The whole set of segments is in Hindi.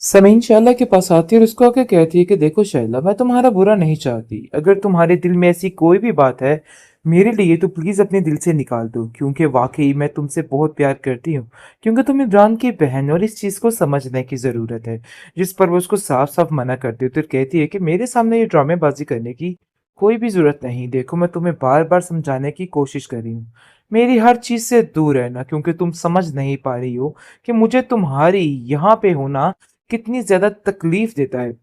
समीन शैला के पास आती है और उसको आके कहती है कि देखो शैला, मैं तुम्हारा बुरा नहीं चाहती। अगर तुम्हारे दिल में ऐसी कोई भी बात है मेरे लिए तो प्लीज अपने दिल से निकाल दो, क्योंकि वाकई मैं तुमसे बहुत प्यार करती हूँ। क्योंकि तुम इमरान की बहन हो और इस चीज को समझने की जरूरत है। जिस पर वो उसको साफ साफ मना करती है तो कहती है कि मेरे सामने ये ड्रामेबाजी करने की कोई भी जरूरत नहीं। देखो, मैं तुम्हें बार बार समझाने की कोशिश कर रही हूँ, मेरी हर चीज से दूर रहना, क्योंकि तुम समझ नहीं पा रही हो कि मुझे तुम्हारी यहाँ पे होना कितनी ज़्यादा तकलीफ देता है।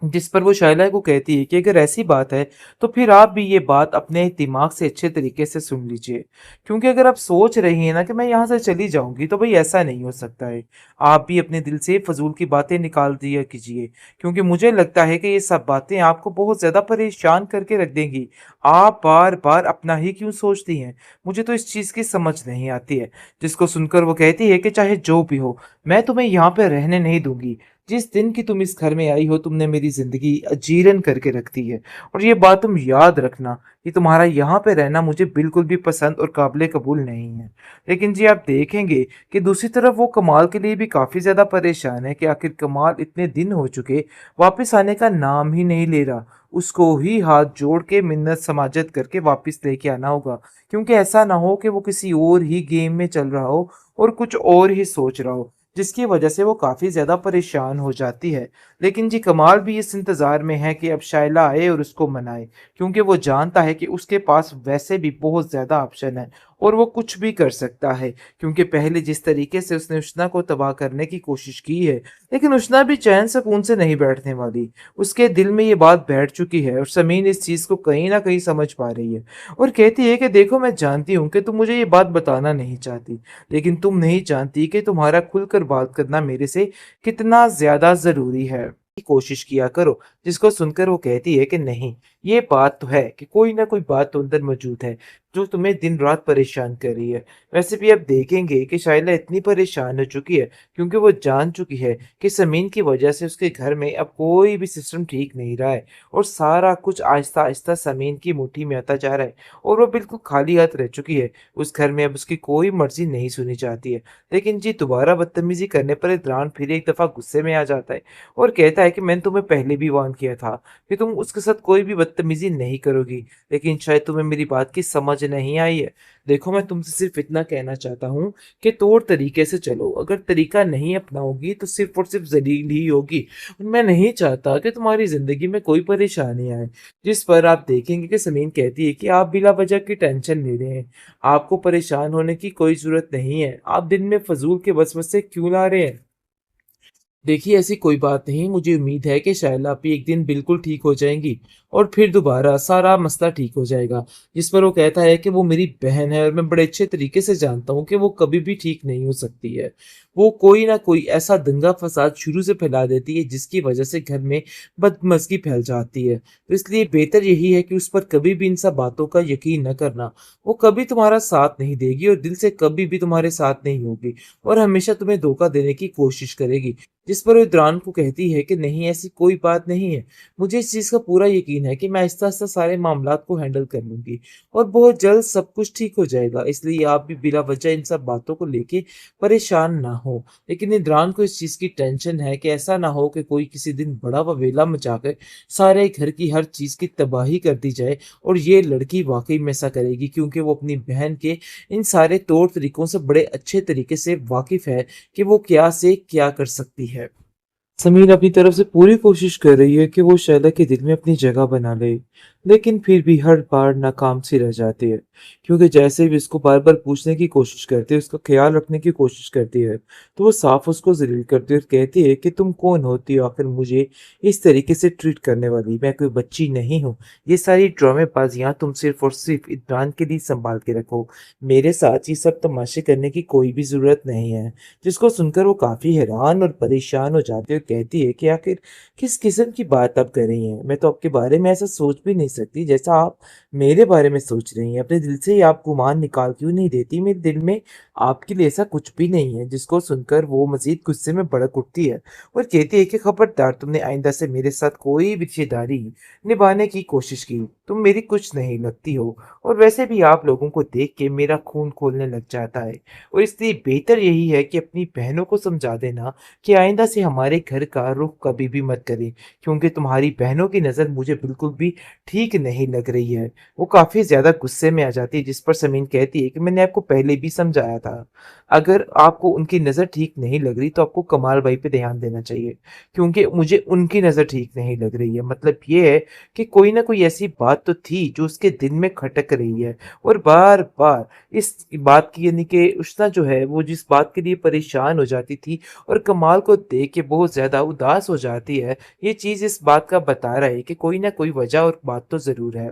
जिस पर वो शायला को कहती है कि अगर ऐसी बात है तो फिर आप भी ये बात अपने दिमाग से अच्छे तरीके से सुन लीजिए। क्योंकि अगर आप सोच रही हैं ना कि मैं यहाँ से चली जाऊंगी, तो भाई ऐसा नहीं हो सकता है। आप भी अपने दिल से फजूल की बातें निकाल दिया कीजिए, क्योंकि मुझे लगता है कि ये सब बातें आपको बहुत ज़्यादा परेशान करके रख देंगी। आप बार बार अपना ही क्यों सोचती हैं? मुझे तो इस चीज़ की समझ नहीं आती है। जिसको सुनकर वो कहती है कि चाहे जो भी हो, मैं तुम्हें यहाँ पे रहने नहीं दूंगी। जिस दिन की तुम इस घर में आई हो, तुमने मेरी जिंदगी अजीरन करके रख दी है। और ये बात तुम याद रखना कि तुम्हारा यहाँ पे रहना मुझे बिल्कुल भी पसंद और काबिल कबूल नहीं है। लेकिन जी, आप देखेंगे कि दूसरी तरफ वो कमाल के लिए भी काफी ज्यादा परेशान है कि आखिर कमाल इतने दिन हो चुके वापस आने का नाम ही नहीं ले रहा। उसको ही हाथ जोड़ के मिन्नत समाजत करके वापस लेके आना होगा, क्योंकि ऐसा ना हो कि वो किसी और ही गेम में चल रहा हो और कुछ और ही सोच रहा हो, जिसकी वजह से वो काफ़ी ज़्यादा परेशान हो जाती है। लेकिन जी, कमाल भी इस इंतज़ार में है कि अब शाइला आए और उसको मनाए, क्योंकि वो जानता है कि उसके पास वैसे भी बहुत ज़्यादा ऑप्शन है और वो कुछ भी कर सकता है। क्योंकि पहले जिस तरीके से उसने उष्णा को तबाह करने की कोशिश की है, लेकिन उष्णा भी चैन सुकून से नहीं बैठने वाली। उसके दिल में ये बात बैठ चुकी है और समीन इस चीज़ को कहीं ना कहीं समझ पा रही है और कहती है कि देखो, मैं जानती हूँ कि तुम मुझे ये बात बताना नहीं चाहती, लेकिन तुम नहीं जानती कि तुम्हारा खुलकर बात करना मेरे से कितना ज्यादा जरूरी है। की कोशिश किया करो। जिसको सुनकर वो कहती है कि नहीं, ये बात तो है कि कोई ना कोई बात तो अंदर मौजूद है जो तुम्हें दिन रात परेशान कर रही है। वैसे भी आप देखेंगे कि शाइला इतनी परेशान हो चुकी है, क्योंकि वो जान चुकी है कि समीन की वजह से उसके घर में अब कोई भी सिस्टम ठीक नहीं रहा है और सारा कुछ आहिस्ता आहिस्ता समीन की मुट्ठी में आता जा रहा है और वो बिल्कुल खाली हाथ रह चुकी है। उस घर में अब उसकी कोई मर्जी नहीं सुनी जाती है। लेकिन जी, दोबारा बदतमीजी करने पर इमरान फिर एक दफा गुस्से में आ जाता है और कहता है कि मैंने तुम्हें पहले भी वार्न किया था कि तुम उसके साथ कोई भी बदतमीजी नहीं करोगी, लेकिन शायद तुम्हें मेरी बात की समझ नहीं आई है। देखो, मैं तुमसे सिर्फ इतना कहना चाहता हूँ कि तौर तरीके से चलो। अगर तरीका नहीं अपनाओगी तो सिर्फ और सिर्फ जलील ही होगी। और मैं नहीं चाहता कि तुम्हारी जिंदगी में कोई परेशानी आए। जिस पर आप देखेंगे कि समीन कहती है कि आप बिला वजह की टेंशन ले रहे हैं, आपको परेशान होने की कोई जरूरत नहीं है। आप दिन में फजूल के वसवसे क्यों ला रहे हैं? देखिए, ऐसी कोई बात नहीं। मुझे उम्मीद है कि शायला आप एक दिन बिल्कुल ठीक हो जाएंगी और फिर दोबारा सारा मसला ठीक हो जाएगा। जिस पर वो कहता है कि वो मेरी बहन है और मैं बड़े अच्छे तरीके से जानता हूँ कि वो कभी भी ठीक नहीं हो सकती है। वो कोई ना कोई ऐसा दंगा फसाद शुरू से फैला देती है जिसकी वजह से घर में बदमज़गी फैल जाती है। तो इसलिए बेहतर यही है कि उस पर कभी भी इन सब बातों का यकीन न करना। वो कभी तुम्हारा साथ नहीं देगी और दिल से कभी भी तुम्हारे साथ नहीं होगी और हमेशा तुम्हें धोखा देने की कोशिश करेगी। जिस पर वो इद्रान को कहती है कि नहीं, ऐसी कोई बात नहीं है। मुझे इस चीज़ का पूरा यकीन है कि मैं आहिस्ता-आहिस्ता सारे मामलात को हैंडल कर लूँगी और बहुत जल्द सब कुछ ठीक हो जाएगा। इसलिए आप भी बिला वजह इन सब बातों को लेके परेशान ना हो। लेकिन इद्रान को इस चीज़ की टेंशन है कि ऐसा ना हो कि कोई किसी दिन बड़ा बवेला मचाकर सारे घर की हर चीज़ की तबाही कर दी जाए और ये लड़की वाक़ई में ऐसा करेगी, क्योंकि वो अपनी बहन के इन सारे तौर तरीकों से बड़े अच्छे तरीके से वाकिफ़ है कि वो क्या से क्या कर सकती है। समीर अपनी तरफ से पूरी कोशिश कर रही है कि वो शैला के दिल में अपनी जगह बना ले, लेकिन फिर भी हर बार नाकाम सी रह जाती है। क्योंकि जैसे भी इसको बार बार पूछने की कोशिश करती है, उसका ख्याल रखने की कोशिश करती है, तो वो साफ उसको जलील करती है और कहती है कि तुम कौन होती हो आखिर मुझे इस तरीके से ट्रीट करने वाली? मैं कोई बच्ची नहीं हूँ। ये सारी ड्रामेबाजियाँ तुम सिर्फ और सिर्फ इमरान के लिए संभाल के रखो। मेरे साथ ये सब तमाशे करने की कोई भी जरूरत नहीं है। जिसको सुनकर वो काफ़ी हैरान और परेशान हो जाती है और कहती है कि आखिर किस किस्म की बात आप कर रही हैं? मैं तो आपके बारे में ऐसा सोच भी नहीं सकती जैसा आप मेरे बारे में सोच रही हैं। अपने दिल से ही आप गुमान निकाल क्यों नहीं देती? मेरे दिल में आपके लिए ऐसा कुछ भी नहीं है। जिसको सुनकर वो मज़ीद गुस्से में भड़क उठती है और कहती है कि खबरदार, तुमने आइंदा से मेरे साथ कोई भी रिश्तेदारी निभाने की कोशिश की, तुम मेरी कुछ नहीं लगती हो। और वैसे भी आप लोगों को देख के मेरा खून खौलने लग जाता है और इसलिए बेहतर यही है कि अपनी बहनों को समझा देना कि आइंदा से हमारे घर का रुख कभी भी मत करें, क्योंकि तुम्हारी बहनों की नज़र मुझे बिल्कुल भी ठीक नहीं लग रही है। वो काफ़ी ज़्यादा गुस्से में आ जाती है, जिस पर समीन कहती है कि मैंने आपको पहले भी समझाया था। अगर आपको उनकी नज़र ठीक नहीं लग रही तो आपको कमाल भाई पे ध्यान देना चाहिए, क्योंकि मुझे उनकी नज़र ठीक नहीं लग रही है। मतलब ये है कि कोई ना कोई ऐसी बात तो थी जो उसके दिल में खटक रही है और बार-बार इस बात की, यानी कि उष्णा जो है वो जिस बात के लिए परेशान हो जाती थी और कमाल को देख के बहुत ज़्यादा उदास हो जाती है, ये चीज़ इस बात का बता रहा है कि कोई ना कोई वजह और बात तो ज़रूर है।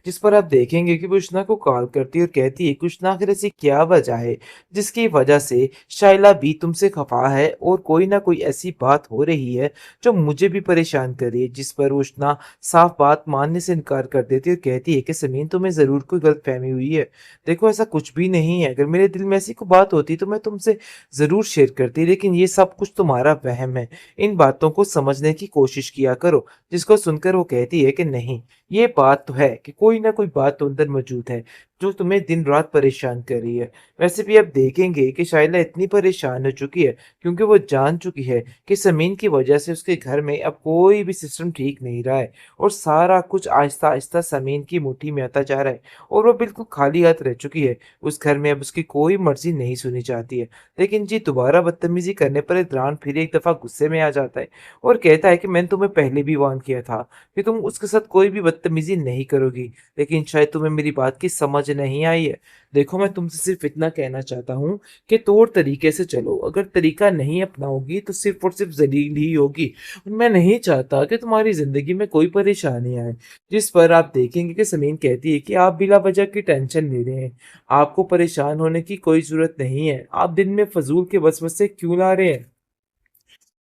जिस पर आप देखेंगे कि वो कृष्णा को कॉल करती है और कहती है, कृष्णा आखिर ऐसी क्या वजह है जिसकी वजह से शाइला भी तुमसे खफा है और कोई ना कोई ऐसी बात हो रही है जो मुझे भी परेशान कर रही है। जिस पर वो कृष्णा साफ बात मानने से इनकार कर देती है और कहती है कि समीन, तुम्हें ज़रूर कोई गलतफहमी हुई है। देखो, ऐसा कुछ भी नहीं है। अगर मेरे दिल में ऐसी कोई बात होती तो मैं तुमसे ज़रूर शेयर करती, लेकिन ये सब कुछ तुम्हारा वहम है। इन बातों को समझने की कोशिश किया करो। जिसको सुनकर वो कहती है कि नहीं, ये बात तो है कि कोई ना कोई बात तो अंदर मौजूद है जो तुम्हें दिन रात परेशान कर रही है। वैसे भी आप देखेंगे कि शाइला इतनी परेशान हो चुकी है क्योंकि वो जान चुकी है कि समीन की वजह से उसके घर में अब कोई भी सिस्टम ठीक नहीं रहा है और सारा कुछ आहिस्ता आहिस्ता समीन की मुट्ठी में आता जा रहा है और वो बिल्कुल खाली हाथ रह चुकी है। उस घर में अब उसकी कोई मर्जी नहीं सुनी जाती है। लेकिन जी, दोबारा बदतमीजी करने पर इमरान फिर एक दफा गुस्से में आ जाता है और कहता है कि मैंने तुम्हें पहले भी वार्न किया था कि तुम उसके साथ कोई भी बदतमीजी नहीं करोगी, लेकिन शायद तुम्हें मेरी बात की समझ नहीं आई है। देखो, मैं तुमसे सिर्फ इतना कहना चाहता हूँ कि तौर तरीके से चलो। अगर तरीका नहीं अपनाओगी तो सिर्फ और सिर्फ जलील ही होगी और मैं नहीं चाहता कि तुम्हारी ज़िंदगी में कोई परेशानी आए। जिस पर आप देखेंगे कि समीन कहती है कि आप बिला वजह की टेंशन ले रहे हैं। आपको परेशान होने की कोई ज़रूरत नहीं है। आप दिन में फ़ज़ूल के वसवसे क्यों ला रहे हैं?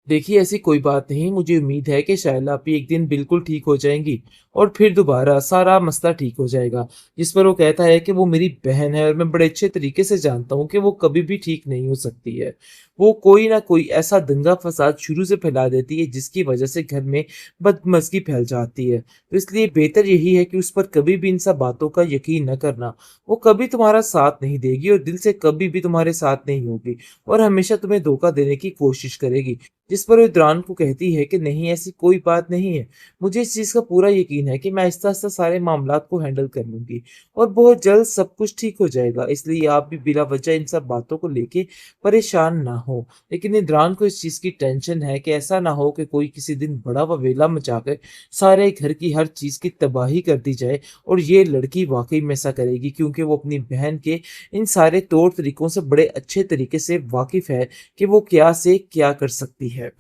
देखिए, ऐसी कोई बात नहीं। मुझे उम्मीद है कि शायला आप एक दिन बिल्कुल ठीक हो जाएँगी और फिर दोबारा सारा मसला ठीक हो जाएगा। जिस पर वो कहता है कि वो मेरी बहन है और मैं बड़े अच्छे तरीके से जानता हूँ कि वो कभी भी ठीक नहीं हो सकती है। वो कोई ना कोई ऐसा दंगा-फ़साद शुरू से फैला देती है जिसकी वजह से घर में बदमज़गी फैल जाती है। तो इसलिए बेहतर यही है कि उस पर कभी भी इन सब बातों का यकीन न करना। वो कभी तुम्हारा साथ नहीं देगी और दिल से कभी भी तुम्हारे साथ नहीं होगी और हमेशा तुम्हें धोखा देने की कोशिश करेगी। जिस पर वो इमरान को कहती है कि नहीं, ऐसी कोई बात नहीं है। मुझे इस चीज़ का पूरा यकीन है कि मैं आहिस्ता-आहिस्ता सारे मामलात को हैंडल कर लूँगी और बहुत जल्द सब कुछ ठीक हो जाएगा। इसलिए आप भी बिला वजह इन सब बातों को लेके परेशान ना हो। लेकिन इमरान को इस चीज़ की टेंशन है कि ऐसा ना हो कि कोई किसी दिन बड़ा बवेला मचा कर सारे घर की हर चीज़ की तबाही कर दी जाए और ये लड़की वाक़ई में ऐसा करेगी, क्योंकि वो अपनी बहन के इन सारे तौर तरीकों से बड़े अच्छे तरीके से वाकिफ़ है कि वो क्या से क्या कर सकती है।